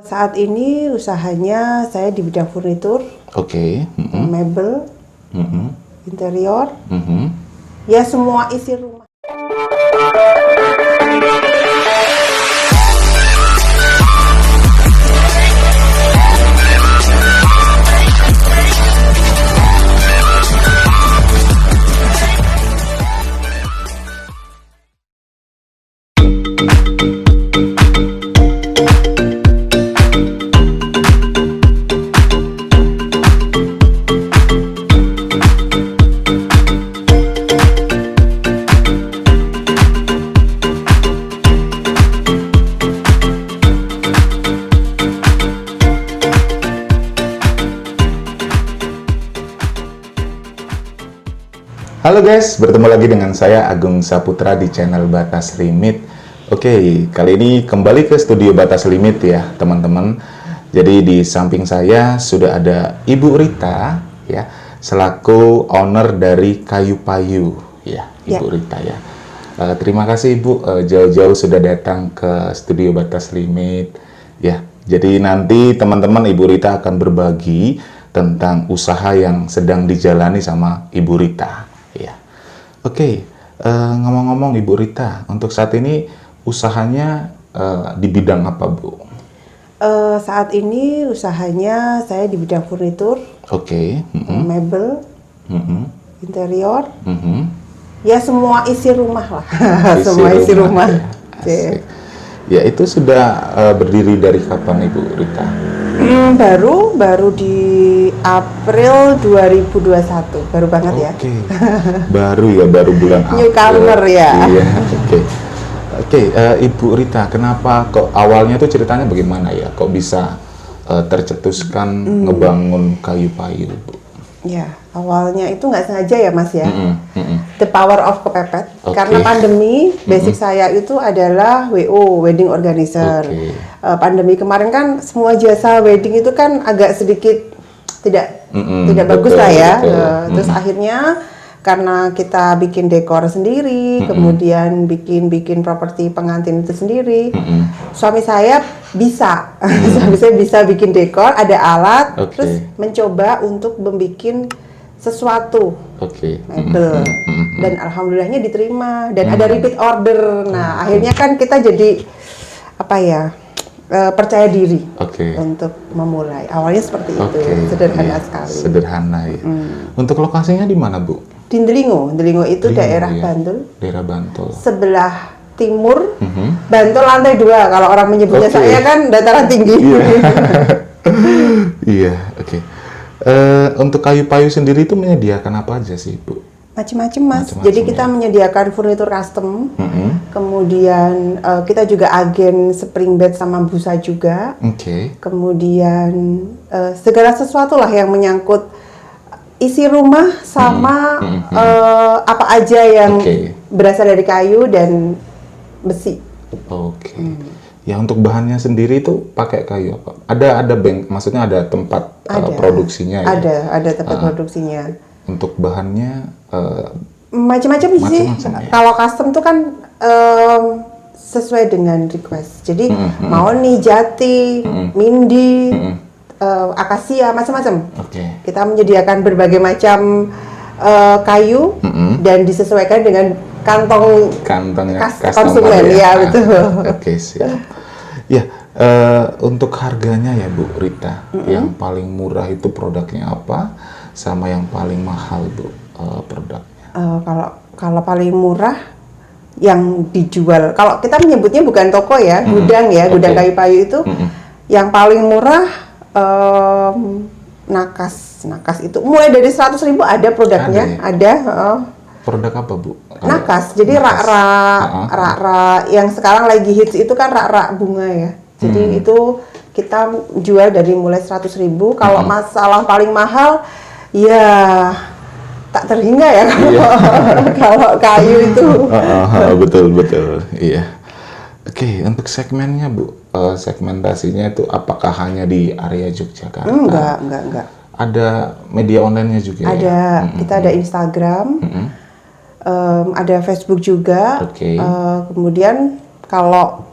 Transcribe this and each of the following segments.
Saat ini usahanya saya di bidang furnitur, Oke. mebel, interior, Mhm. ya semua isi rumah. Halo guys, bertemu lagi dengan saya Agung Saputra di channel Batas Limit. Oke, kali ini kembali ke studio Batas Limit ya teman-teman. Jadi di samping saya sudah ada Ibu Rita ya, selaku owner dari Kayu Payu ya, Ibu Rita ya. Terima kasih Ibu, jauh-jauh sudah datang ke studio Batas Limit ya. Jadi nanti teman-teman Ibu Rita akan berbagi tentang usaha yang sedang dijalani sama Ibu Rita. Ya, oke. Ngomong-ngomong Ibu Rita, untuk saat ini usahanya di bidang apa, Bu? Saat ini usahanya saya di bidang furnitur, Oke. mebel, interior, Mhm. ya semua isi rumah lah. Isi Semua isi rumah. ya. Asik. Ya, itu sudah berdiri dari kapan Ibu Rita? Baru di April 2021, baru banget ya. Oke. Baru ya, baru bulan April. Newcomer ya. Iya, oke. Oke, Ibu Rita, kenapa kok awalnya tuh ceritanya bagaimana ya? Kok bisa tercetuskan ngebangun Kayu Payu, Bu? Ya, awalnya itu nggak sengaja ya Mas ya. Mm-mm. The power of kepepet. Oke. Karena pandemi, basic saya itu adalah WO, wedding organizer. Oke. Pandemi kemarin kan semua jasa wedding itu kan agak sedikit tidak bagus Betul, lah ya. betul. Terus akhirnya karena kita bikin dekor sendiri, kemudian bikin properti pengantin itu sendiri, suami saya bisa, suami saya bisa bikin dekor, ada alat, Oke. terus mencoba untuk membuat sesuatu Oke. mebel, dan alhamdulillahnya diterima dan ada repeat order. Nah akhirnya kan kita jadi apa ya, percaya diri Oke. untuk memulai. Awalnya seperti itu, Oke. sederhana Iya, sekali. Sederhana ya. Untuk lokasinya di mana, Bu? Di Delingo itu Delingo, daerah ya. Bantul, Daerah Bantul. sebelah timur, Bantul lantai 2. Kalau orang menyebutnya Oke. saya kan dataran tinggi. Iya, oke. Untuk Kayu Payu sendiri itu menyediakan apa aja sih, Bu? Macem-macem Mas. Macem-macem, Jadi kita ya. menyediakan furnitur custom, kemudian kita juga agen spring bed sama busa juga. Oke. Kemudian segala sesuatu lah yang menyangkut isi rumah sama apa aja yang Oke. berasal dari kayu dan besi. Oke. Ya, untuk bahannya sendiri itu pakai kayu apa? Ada bank, maksudnya ada tempat produksinya ya? Ada tempat produksinya. Untuk bahannya Macam-macam sih. Macam-macam, ya. Kalau custom tuh kan sesuai dengan request. Jadi mau nih jati, mindi, akasia, macam-macam. oke. Kita menyediakan berbagai macam kayu dan disesuaikan dengan kantong Kantongnya konsumen. Ya betul. Oke, siap. Ya, untuk harganya ya Bu Rita, yang paling murah itu produknya apa, sama yang paling mahal Bu produknya? Kalau paling murah yang dijual, kalau kita menyebutnya bukan toko ya, gudang ya, gudang Oke. kayu payu itu, yang paling murah nakas itu mulai dari 100.000 ada produknya, ada. Produk apa Bu? Nakas, jadi Nakas. rak-rak yang sekarang lagi hits itu kan rak-rak bunga ya. Jadi itu kita jual dari mulai 100.000. Kalau masalah paling mahal, ya tak terhingga ya kalau kayu itu. Betul, iya. Oke, untuk segmennya Bu, segmentasinya itu apakah hanya di area Yogyakarta? Enggak. Ada media online-nya juga Ada, ya? kita ada Instagram, ada Facebook juga. Oke. Kemudian kalau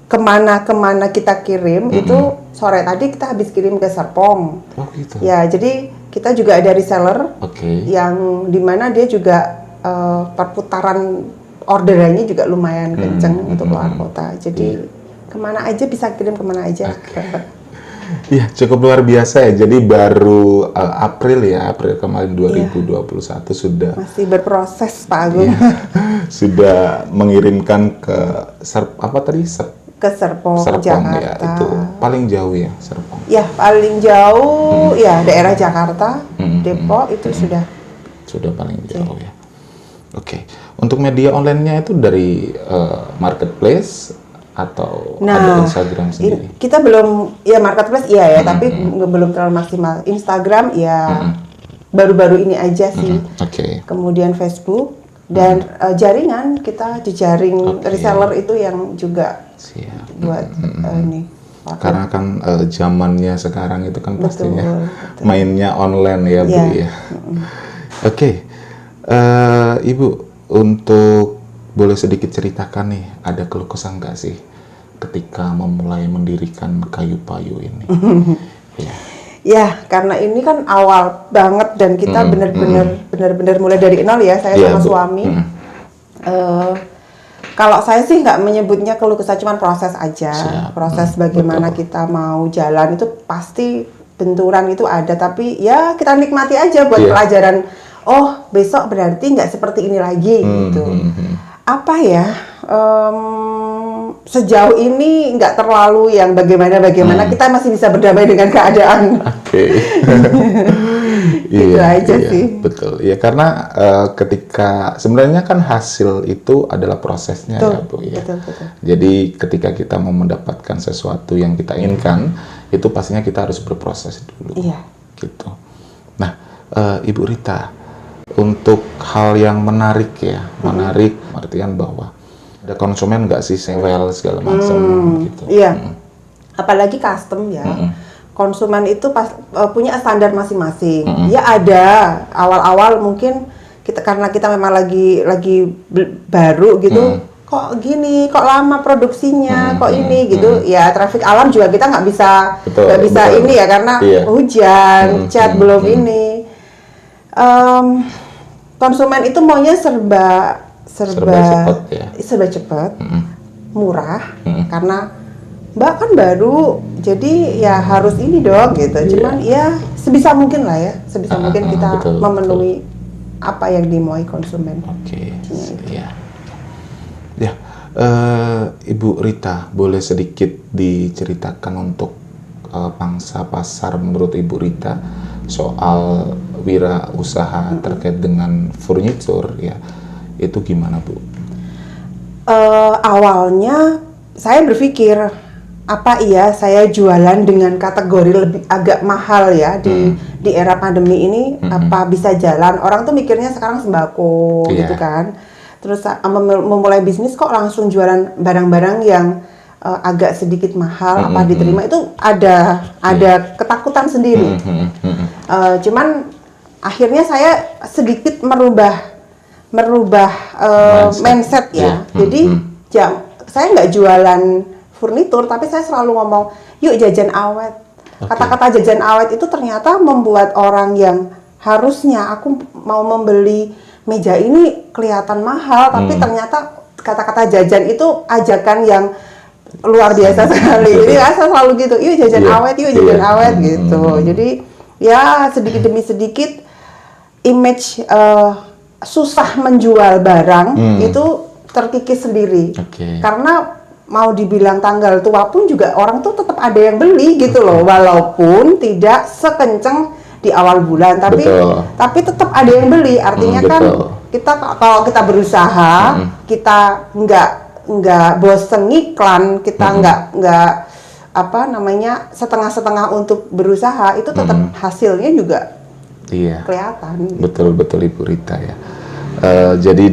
kemana kita kirim itu sore tadi kita habis kirim ke Serpong. Oh gitu. Ya, jadi kita juga ada reseller yang dimana dia juga perputaran orderannya juga lumayan kenceng untuk luar kota. Jadi kemana aja bisa kirim kemana aja. Iya, cukup luar biasa ya. Jadi baru April kemarin 2021 sudah masih berproses Pak Agung. Sudah mengirimkan ke ke Serpong, Jakarta. Ya, itu paling jauh ya Serpong. Ya, paling jauh ya daerah Jakarta, Depok itu sudah paling jauh ya. Oke. Untuk media online-nya itu dari marketplace atau ada Instagram sendiri? Kita belum, ya marketplace iya ya, tapi belum terlalu maksimal. Instagram ya baru-baru ini aja sih. Kemudian Facebook dan jaringan kita jejaring reseller itu yang juga buat ini. Karena kan zamannya sekarang itu kan pastinya mainnya online ya Bu ya. Oke. Ibu, untuk boleh sedikit ceritakan nih, ada keluh kesah nggak sih ketika memulai mendirikan Kayu Payu ini? Ya, karena ini kan awal banget dan kita benar-benar mulai dari nol ya, saya sama suami. Kalau saya sih nggak menyebutnya keluh kesah, cuman proses aja. Proses bagaimana kita mau jalan itu pasti benturan itu ada, tapi ya kita nikmati aja buat pelajaran. Oh, besok berarti nggak seperti ini lagi gitu. Apa ya? Sejauh ini nggak terlalu yang bagaimana kita masih bisa berdamai dengan keadaan. Itu aja sih. Betul. Ya karena ketika sebenarnya kan hasil itu adalah prosesnya ya Bu ya. Betul. Jadi ketika kita mau mendapatkan sesuatu yang kita inginkan, itu pastinya kita harus berproses dulu. Gitu. Nah, Ibu Rita, untuk hal yang menarik ya, menarik artian bahwa ada konsumen nggak sih sewel segala macam gitu. Iya, apalagi custom ya. Konsumen itu punya standar masing-masing. Ya ada awal-awal mungkin karena kita memang lagi baru gitu. Kok gini, kok lama produksinya, kok ini gitu. Ya traffic alam juga kita nggak bisa ini ya karena hujan, cat belum ini. Konsumen itu maunya serba cepat, murah, karena Mbak kan baru, jadi ya harus ini dong gitu. Cuman ya sebisa mungkin lah ya, mungkin kita memenuhi apa yang dimauai konsumen. Ibu Rita, boleh sedikit diceritakan untuk pangsa pasar menurut Ibu Rita soal wirausaha terkait dengan furnitur ya, itu gimana Bu? Awalnya saya berpikir apa iya saya jualan dengan kategori lebih agak mahal ya di era pandemi ini, apa bisa jalan? Orang tuh mikirnya sekarang sembako gitu kan. Terus memulai bisnis kok langsung jualan barang-barang yang agak sedikit mahal, apa diterima, itu ada ketakutan sendiri. Cuman akhirnya saya sedikit merubah mindset ya. Jadi saya nggak jualan furnitur, tapi saya selalu ngomong, yuk jajan awet. Kata-kata jajan awet itu ternyata membuat orang yang harusnya aku mau membeli meja ini kelihatan mahal, tapi ternyata kata-kata jajan itu ajakan yang luar biasa sekali. Jadi saya selalu gitu, yuk jajan awet, yuk jajan awet gitu. Jadi ya sedikit demi sedikit image susah menjual barang itu terkikis sendiri. Karena mau dibilang tanggal tua pun juga orang tuh tetap ada yang beli gitu loh, walaupun tidak sekenceng di awal bulan, tapi tetap ada yang beli. Artinya kan kita kalau kita berusaha, kita nggak bosen ngiklan, kita nggak setengah-setengah untuk berusaha, itu tetap hasilnya juga kelihatan. Betul Ibu Rita ya. Jadi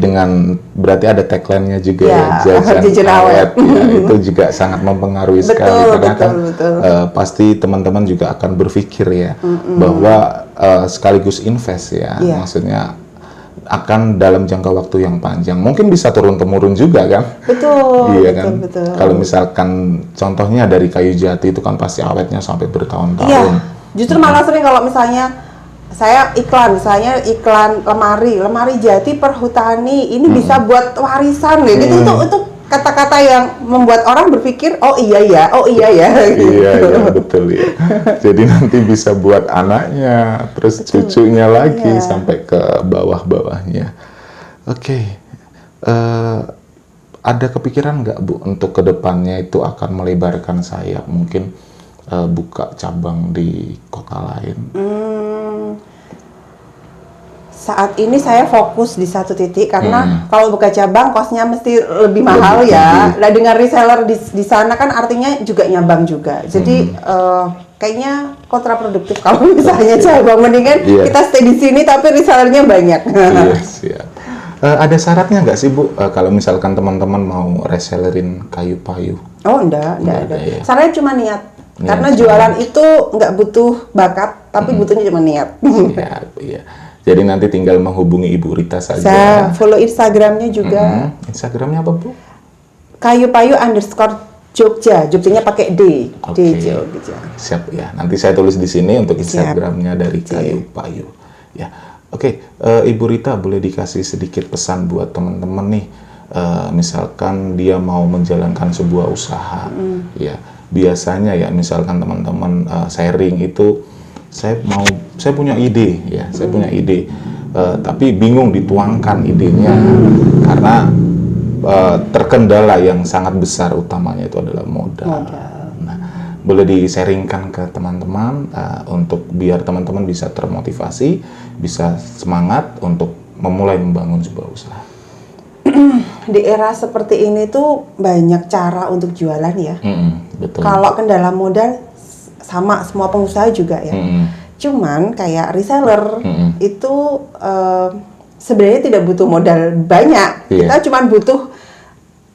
berarti ada tagline-nya juga ya, jajan awet ya, itu juga sangat mempengaruhi sekali karena kan pasti teman-teman juga akan berpikir ya bahwa sekaligus invest ya, maksudnya akan dalam jangka waktu yang panjang. Mungkin bisa turun-temurun juga kan? Betul, Iya betul, kan? betul. Kalau misalkan contohnya dari kayu jati itu kan pasti awetnya sampai bertahun-tahun. Iya, justru malah sering kalau misalnya saya misalnya iklan lemari jati perhutani, ini bisa buat warisan gitu. Itu kata-kata yang membuat orang berpikir, oh iya ya, gitu. Iya, betul ya. Jadi nanti bisa buat anaknya, terus cucunya lagi sampai ke bawah-bawahnya. Oke. Ada kepikiran nggak Bu untuk kedepannya itu akan melebarkan sayap, mungkin buka cabang di kota lain? Saat ini saya fokus di satu titik karena kalau buka cabang kosnya mesti lebih mahal Nah, dengan reseller di sana kan artinya juga nyabang juga. Jadi kayaknya kontraproduktif kalau misalnya cabang, mendingan kita stay di sini tapi resellernya banyak. Iya, siap. Ada syaratnya nggak sih Bu kalau misalkan teman-teman mau resellerin kayu payu? Oh, enggak ada. Ya. Syaratnya cuma niat. Karena jualan itu nggak butuh bakat, tapi butuhnya cuma niat. Siap, iya. Jadi nanti tinggal menghubungi Ibu Rita saja. Saya follow Instagramnya juga. Instagramnya apa Bu? Kayupayu_Jogja. Jogjanya pakai D. Oke. D Jogja. Siap ya. Nanti saya tulis di sini untuk Instagramnya dari Kayu Payu. Ya. Oke. Ibu Rita boleh dikasih sedikit pesan buat teman-teman nih. Misalkan dia mau menjalankan sebuah usaha. Ya. Biasanya ya, misalkan teman-teman sharing itu. Saya punya ide ya, saya punya ide, tapi bingung dituangkan idenya karena terkendala yang sangat besar utamanya itu adalah modal. Nah, boleh di-sharingkan ke teman-teman untuk biar teman-teman bisa termotivasi, bisa semangat untuk memulai membangun sebuah usaha. Di era seperti ini tuh banyak cara untuk jualan ya. Betul. Kalau kendala modal sama semua pengusaha juga ya. Cuman kayak reseller itu sebenarnya tidak butuh modal banyak. Kita cuma butuh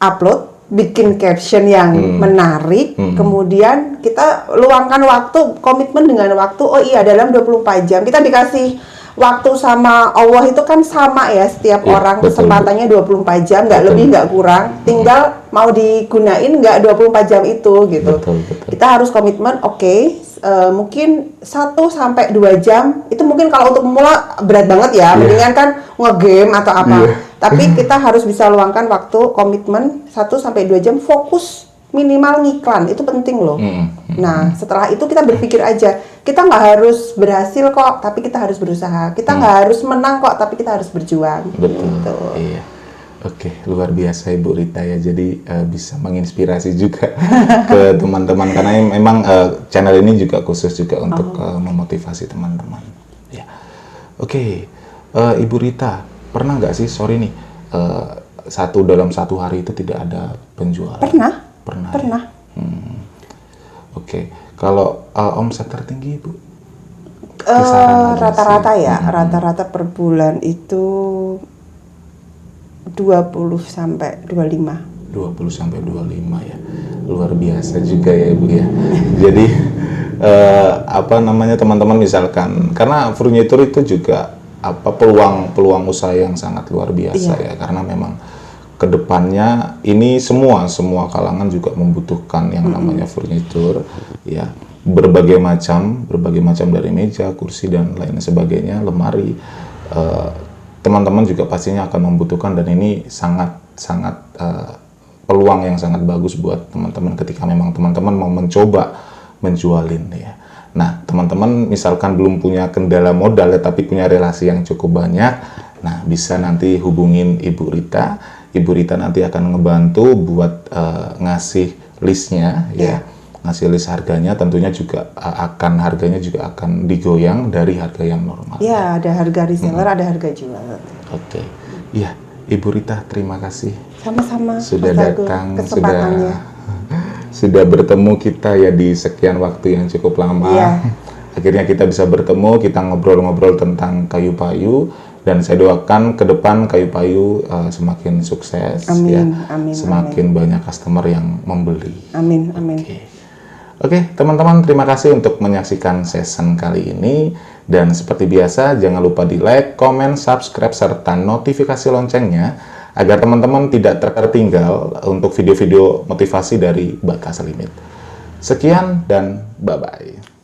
upload, bikin caption yang menarik, kemudian kita luangkan waktu, komitmen dengan waktu. Oh iya, dalam 24 jam kita dikasih waktu sama Allah itu kan sama ya, setiap orang kesempatannya 24 jam, nggak lebih nggak kurang, tinggal mau digunain nggak 24 jam itu gitu. Kita harus komitmen, mungkin 1-2 jam itu mungkin kalau untuk pemula berat banget ya, mendingan kan nge-game atau apa. Tapi kita harus bisa luangkan waktu, komitmen 1-2 jam fokus minimal ngiklan, itu penting loh. Nah, setelah itu kita berpikir aja, kita nggak harus berhasil kok, tapi kita harus berusaha. Kita nggak harus menang kok, tapi kita harus berjuang. Betul. Gitu. Iya. Oke, luar biasa Ibu Rita ya. Jadi bisa menginspirasi juga ke teman-teman karena memang channel ini juga khusus juga untuk memotivasi teman-teman. Ya. Oke, Ibu Rita, pernah nggak sih dalam satu hari itu tidak ada penjualan? Pernah. Oke. Kalau omset tertinggi Ibu? Rata-rata ya, rata-rata per bulan itu 20-25 ya. Luar biasa juga ya Ibu ya. Jadi teman-teman misalkan karena furnitur itu juga peluang usaha yang sangat luar biasa ya, karena memang kedepannya ini semua kalangan juga membutuhkan yang namanya furnitur ya, berbagai macam dari meja, kursi dan lain sebagainya, lemari. Teman-teman juga pastinya akan membutuhkan, dan ini sangat peluang yang sangat bagus buat teman-teman ketika memang teman-teman mau mencoba menjualin ya. Nah, teman-teman misalkan belum punya kendala modal tapi punya relasi yang cukup banyak, nah bisa nanti hubungin Ibu Rita. Ibu Rita nanti akan ngebantu buat ngasih listnya ya. Ngasih list harganya, tentunya juga harganya juga akan digoyang dari harga yang normal. Ya, ada harga reseller, ada harga jual. Oke. Iya, Ibu Rita, terima kasih. Sama-sama. Sudah datang, sudah bertemu kita ya di sekian waktu yang cukup lama. Akhirnya kita bisa bertemu, kita ngobrol-ngobrol tentang kayu payu. Dan saya doakan ke depan Kayu Payu semakin sukses, amin, ya, semakin banyak customer yang membeli. Amin. Oke, teman-teman, terima kasih untuk menyaksikan season kali ini. Dan seperti biasa, jangan lupa di like, komen, subscribe, serta notifikasi loncengnya agar teman-teman tidak tertinggal untuk video-video motivasi dari Batas Limit. Sekian dan bye-bye.